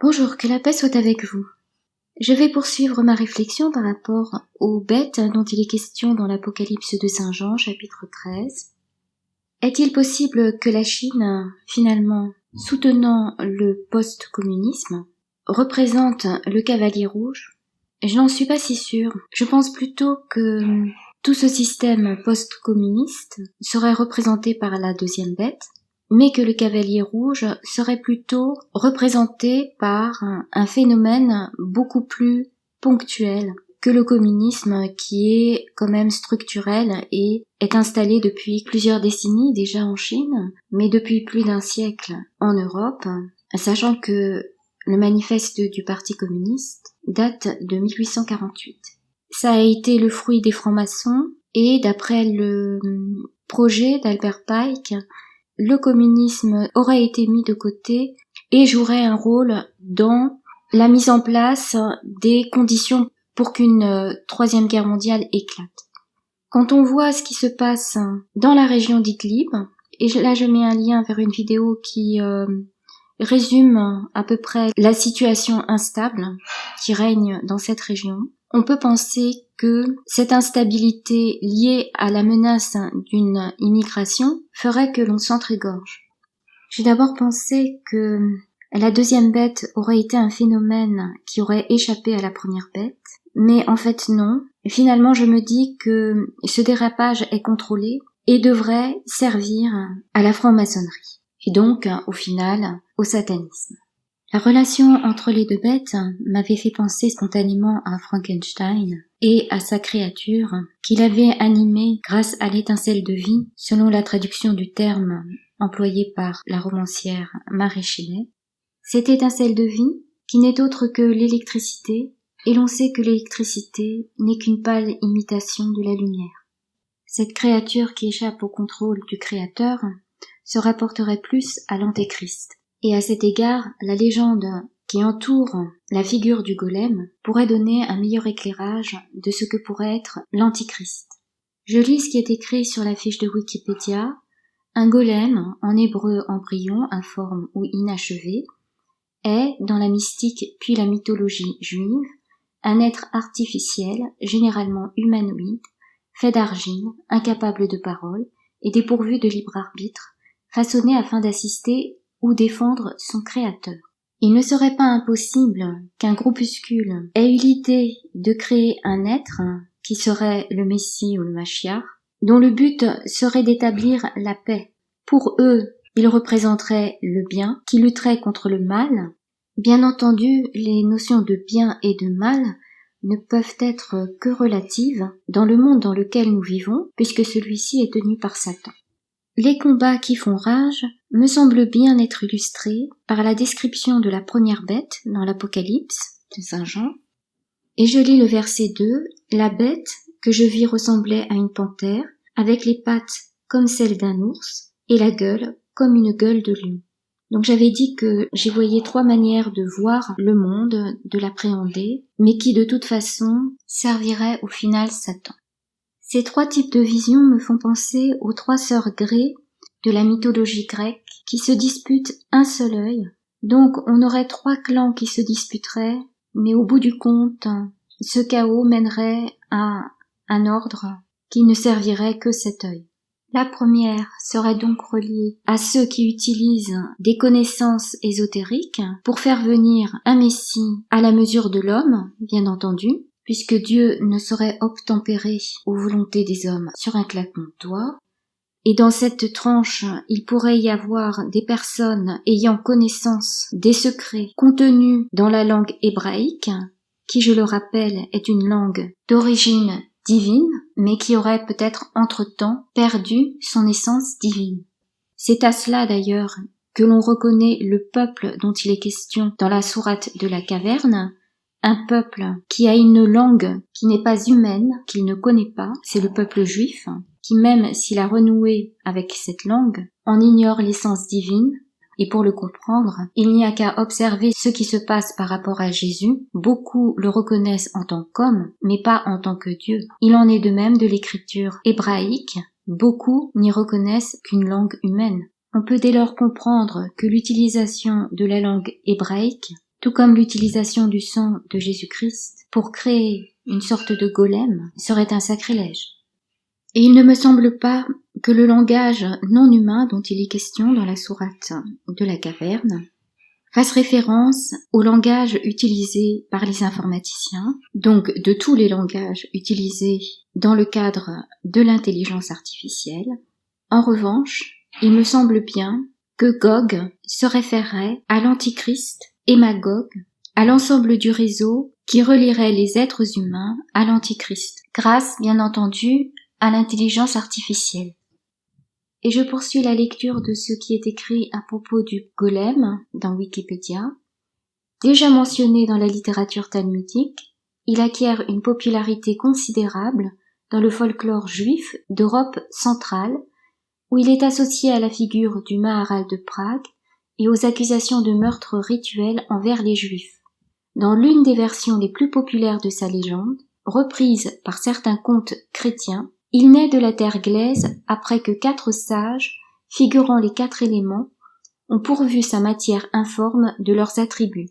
Bonjour, que la paix soit avec vous. Je vais poursuivre ma réflexion par rapport aux bêtes dont il est question dans l'Apocalypse de Saint Jean, chapitre 13. Est-il possible que la Chine, finalement, soutenant le post-communisme, représente le cavalier rouge? Je n'en suis pas si sûre. Je pense plutôt que tout ce système post-communiste serait représenté par la deuxième bête, mais que le cavalier rouge serait plutôt représenté par un phénomène beaucoup plus ponctuel que le communisme qui est quand même structurel et est installé depuis plusieurs décennies déjà en Chine, mais depuis plus d'un siècle en Europe, sachant que le manifeste du Parti communiste date de 1848. Ça a été le fruit des francs-maçons et d'après le projet d'Albert Pike, le communisme aurait été mis de côté et jouerait un rôle dans la mise en place des conditions pour qu'une troisième guerre mondiale éclate. Quand on voit ce qui se passe dans la région d'Idlib, et là je mets un lien vers une vidéo qui résume à peu près la situation instable qui règne dans cette région, on peut penser que cette instabilité liée à la menace d'une immigration ferait que l'on s'entr'égorge. J'ai d'abord pensé que la deuxième bête aurait été un phénomène qui aurait échappé à la première bête, mais en fait non. Finalement, je me dis que ce dérapage est contrôlé et devrait servir à la franc-maçonnerie, et donc, au final, au satanisme. La relation entre les deux bêtes m'avait fait penser spontanément à Frankenstein et à sa créature qu'il avait animée grâce à l'étincelle de vie, selon la traduction du terme employé par la romancière Mary Shelley. Cette étincelle de vie qui n'est autre que l'électricité, et l'on sait que l'électricité n'est qu'une pâle imitation de la lumière. Cette créature qui échappe au contrôle du Créateur se rapporterait plus à l'Antéchrist. Et à cet égard, la légende qui entoure la figure du golem pourrait donner un meilleur éclairage de ce que pourrait être l'Antichrist. Je lis ce qui est écrit sur la fiche de Wikipédia. Un golem, en hébreu embryon, informe ou inachevé, est, dans la mystique puis la mythologie juive, un être artificiel, généralement humanoïde, fait d'argile, incapable de parole et dépourvu de libre arbitre, façonné afin d'assister ou défendre son créateur. Il ne serait pas impossible qu'un groupuscule ait eu l'idée de créer un être qui serait le Messie ou le Mashiach, dont le but serait d'établir la paix. Pour eux, il représenterait le bien qui lutterait contre le mal. Bien entendu, les notions de bien et de mal ne peuvent être que relatives dans le monde dans lequel nous vivons, puisque celui-ci est tenu par Satan. Les combats qui font rage me semblent bien être illustrés par la description de la première bête dans l'Apocalypse de Saint Jean. Et je lis le verset 2, « La bête que je vis ressemblait à une panthère, avec les pattes comme celles d'un ours, et la gueule comme une gueule de lion. » Donc j'avais dit que j'y voyais trois manières de voir le monde, de l'appréhender, mais qui de toute façon serviraient au final Satan. Ces trois types de visions me font penser aux trois sœurs grées de la mythologie grecque qui se disputent un seul œil. Donc on aurait trois clans qui se disputeraient, mais au bout du compte, ce chaos mènerait à un ordre qui ne servirait que cet œil. La première serait donc reliée à ceux qui utilisent des connaissances ésotériques pour faire venir un messie à la mesure de l'homme, bien entendu, puisque Dieu ne saurait obtempérer aux volontés des hommes sur un claquement de doigts. Et dans cette tranche, il pourrait y avoir des personnes ayant connaissance des secrets contenus dans la langue hébraïque, qui, je le rappelle, est une langue d'origine divine, mais qui aurait peut-être entre-temps perdu son essence divine. C'est à cela d'ailleurs que l'on reconnaît le peuple dont il est question dans la sourate de la caverne, un peuple qui a une langue qui n'est pas humaine, qu'il ne connaît pas, c'est le peuple juif, qui même s'il a renoué avec cette langue, en ignore l'essence divine, et pour le comprendre, il n'y a qu'à observer ce qui se passe par rapport à Jésus. Beaucoup le reconnaissent en tant qu'homme, mais pas en tant que Dieu. Il en est de même de l'écriture hébraïque, beaucoup n'y reconnaissent qu'une langue humaine. On peut dès lors comprendre que l'utilisation de la langue hébraïque tout comme l'utilisation du sang de Jésus-Christ pour créer une sorte de golem serait un sacrilège. Et il ne me semble pas que le langage non humain dont il est question dans la sourate de la caverne fasse référence au langage utilisé par les informaticiens, donc de tous les langages utilisés dans le cadre de l'intelligence artificielle. En revanche, il me semble bien que Gog se référerait à l'Antichrist et Magog, à l'ensemble du réseau qui relierait les êtres humains à l'Antichrist, grâce, bien entendu, à l'intelligence artificielle. Et je poursuis la lecture de ce qui est écrit à propos du golem dans Wikipédia. Déjà mentionné dans la littérature talmudique, il acquiert une popularité considérable dans le folklore juif d'Europe centrale, où il est associé à la figure du Maharal de Prague et aux accusations de meurtre rituel envers les Juifs. Dans l'une des versions les plus populaires de sa légende, reprise par certains contes chrétiens, il naît de la terre glaise après que 4 sages, figurant les 4 éléments, ont pourvu sa matière informe de leurs attributs.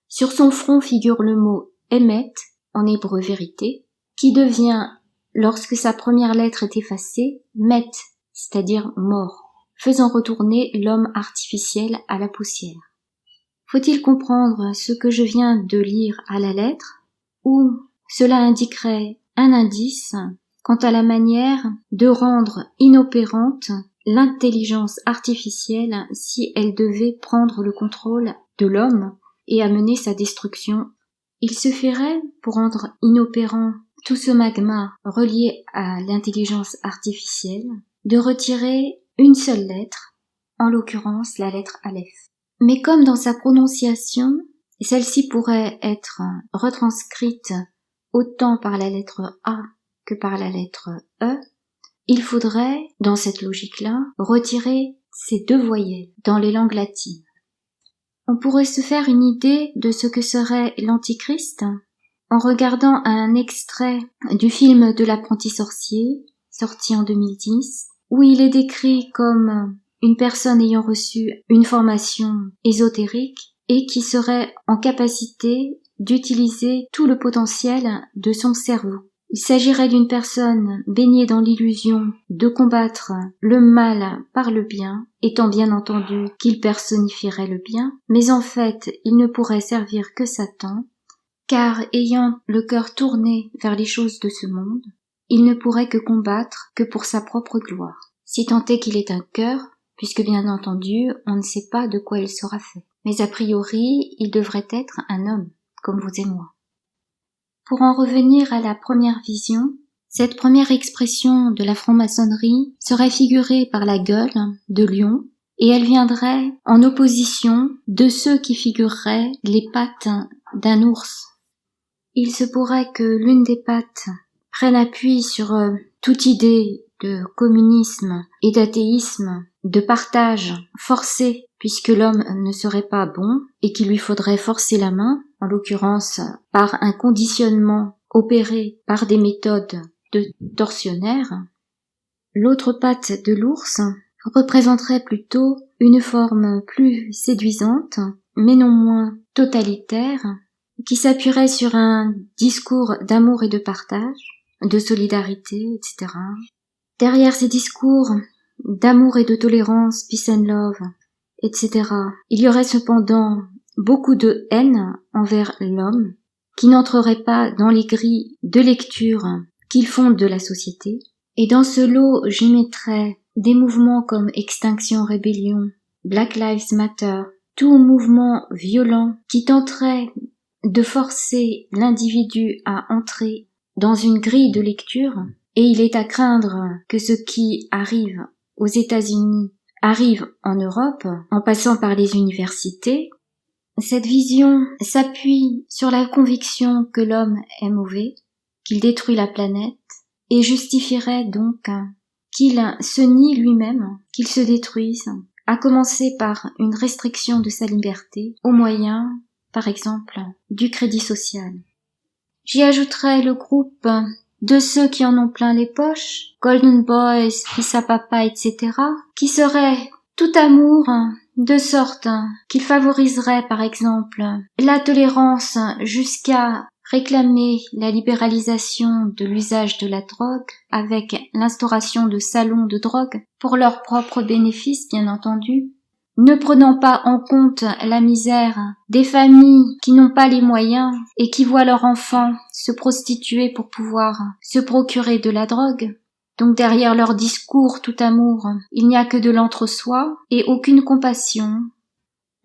Sur son front figure le mot « émet », en hébreu vérité, qui devient, lorsque sa première lettre est effacée, « met », c'est-à-dire mort, faisant retourner l'homme artificiel à la poussière. Faut-il comprendre ce que je viens de lire à la lettre, ou cela indiquerait un indice quant à la manière de rendre inopérante l'intelligence artificielle si elle devait prendre le contrôle de l'homme et amener sa destruction? Il suffirait, pour rendre inopérant tout ce magma relié à l'intelligence artificielle, de retirer une seule lettre, en l'occurrence la lettre Aleph. Mais comme dans sa prononciation, celle-ci pourrait être retranscrite autant par la lettre A que par la lettre E, il faudrait, dans cette logique-là, retirer ces 2 voyelles dans les langues latines. On pourrait se faire une idée de ce que serait l'Antichrist en regardant un extrait du film de l'apprenti sorcier, sorti en 2010, où il est décrit comme une personne ayant reçu une formation ésotérique et qui serait en capacité d'utiliser tout le potentiel de son cerveau. Il s'agirait d'une personne baignée dans l'illusion de combattre le mal par le bien, étant bien entendu qu'il personnifierait le bien, mais en fait il ne pourrait servir que Satan, car ayant le cœur tourné vers les choses de ce monde, il ne pourrait que combattre que pour sa propre gloire. Si tant est qu'il ait un cœur, puisque bien entendu on ne sait pas de quoi il sera fait. Mais a priori il devrait être un homme, comme vous et moi. Pour en revenir à la première vision, cette première expression de la franc-maçonnerie serait figurée par la gueule de lion, et elle viendrait en opposition de ceux qui figureraient les pattes d'un ours. Il se pourrait que l'une des pattes prenne appui sur toute idée de communisme et d'athéisme, de partage forcé, puisque l'homme ne serait pas bon et qu'il lui faudrait forcer la main, en l'occurrence par un conditionnement opéré par des méthodes de tortionnaires. L'autre patte de l'ours représenterait plutôt une forme plus séduisante, mais non moins totalitaire, qui s'appuierait sur un discours d'amour et de partage, de solidarité, etc. Derrière ces discours d'amour et de tolérance, peace and love, etc., il y aurait cependant beaucoup de haine envers l'homme, qui n'entrerait pas dans les grilles de lecture qu'ils fondent de la société. Et dans ce lot, j'y mettrais des mouvements comme Extinction Rebellion, Black Lives Matter, tout mouvement violent qui tenterait de forcer l'individu à entrer dans une grille de lecture, et il est à craindre que ce qui arrive aux États-Unis arrive en Europe, en passant par les universités. Cette vision s'appuie sur la conviction que l'homme est mauvais, qu'il détruit la planète, et justifierait donc qu'il se nie lui-même, qu'il se détruise, à commencer par une restriction de sa liberté, au moyen, par exemple, du crédit social. J'y ajouterai le groupe de ceux qui en ont plein les poches, Golden Boys, Fils à Papa, etc., qui seraient tout amour de sorte qu'il favoriserait par exemple la tolérance jusqu'à réclamer la libéralisation de l'usage de la drogue avec l'instauration de salons de drogue pour leurs propres bénéfices bien entendu, ne prenant pas en compte la misère des familles qui n'ont pas les moyens et qui voient leurs enfants se prostituer pour pouvoir se procurer de la drogue. Donc derrière leur discours tout amour, il n'y a que de l'entre-soi et aucune compassion.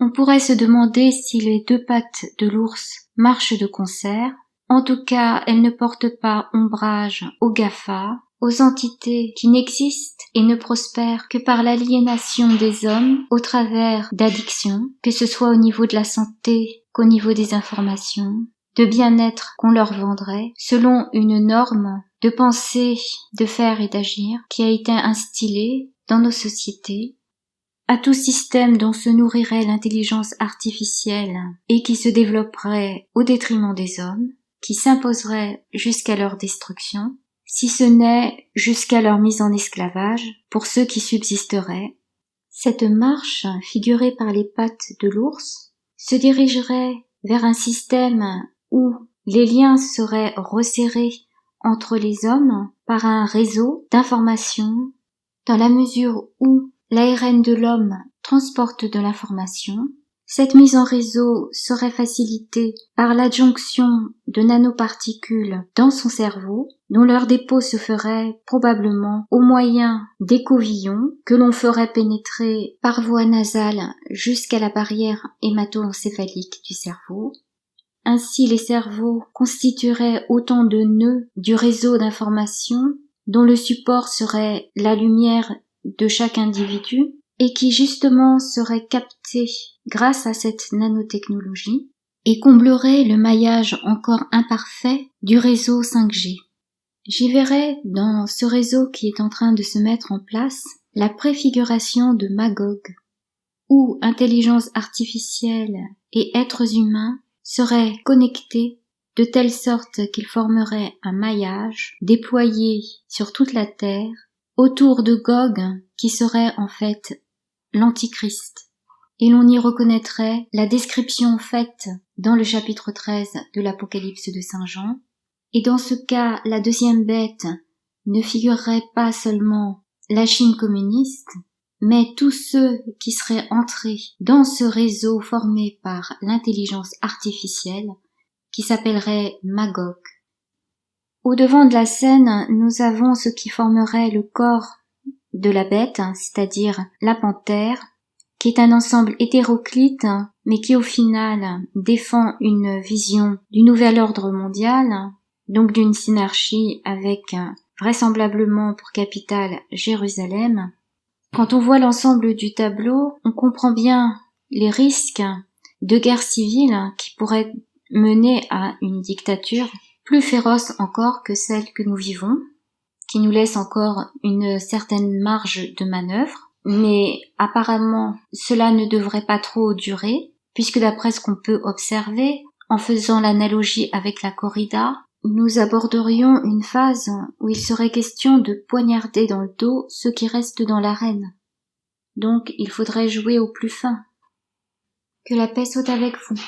On pourrait se demander si les deux pattes de l'ours marchent de concert. En tout cas, elles ne portent pas ombrage aux GAFA, aux entités qui n'existent et ne prospèrent que par l'aliénation des hommes au travers d'addictions, que ce soit au niveau de la santé qu'au niveau des informations, de bien-être qu'on leur vendrait, selon une norme de pensée, de faire et d'agir qui a été instillée dans nos sociétés, à tout système dont se nourrirait l'intelligence artificielle et qui se développerait au détriment des hommes, qui s'imposerait jusqu'à leur destruction, si ce n'est jusqu'à leur mise en esclavage pour ceux qui subsisteraient. Cette marche, figurée par les pattes de l'ours, se dirigerait vers un système où les liens seraient resserrés entre les hommes par un réseau d'informations, dans la mesure où l'ARN de l'homme transporte de l'information. Cette mise en réseau serait facilitée par l'adjonction de nanoparticules dans son cerveau, dont leur dépôt se ferait probablement au moyen d'écouvillons que l'on ferait pénétrer par voie nasale jusqu'à la barrière hémato-encéphalique du cerveau. Ainsi, les cerveaux constitueraient autant de nœuds du réseau d'information dont le support serait la lumière de chaque individu et qui justement serait capté grâce à cette nanotechnologie et comblerait le maillage encore imparfait du réseau 5G. J'y verrai dans ce réseau qui est en train de se mettre en place la préfiguration de Magog, où intelligence artificielle et êtres humains seraient connectés de telle sorte qu'ils formeraient un maillage déployé sur toute la Terre autour de Gog qui serait en fait l'Antichrist. Et l'on y reconnaîtrait la description faite dans le chapitre 13 de l'Apocalypse de Saint Jean. Et dans ce cas, la deuxième bête ne figurerait pas seulement la Chine communiste, mais tous ceux qui seraient entrés dans ce réseau formé par l'intelligence artificielle qui s'appellerait Magog. Au devant de la scène, nous avons ce qui formerait le corps de la bête, c'est-à-dire la panthère, qui est un ensemble hétéroclite, mais qui au final défend une vision du nouvel ordre mondial, donc d'une synarchie avec vraisemblablement pour capitale Jérusalem. Quand on voit l'ensemble du tableau, on comprend bien les risques de guerre civile qui pourraient mener à une dictature plus féroce encore que celle que nous vivons, qui nous laisse encore une certaine marge de manœuvre, mais apparemment cela ne devrait pas trop durer, puisque d'après ce qu'on peut observer, en faisant l'analogie avec la corrida, nous aborderions une phase où il serait question de poignarder dans le dos ceux qui restent dans l'arène. Donc il faudrait jouer au plus fin. Que la paix soit avec vous.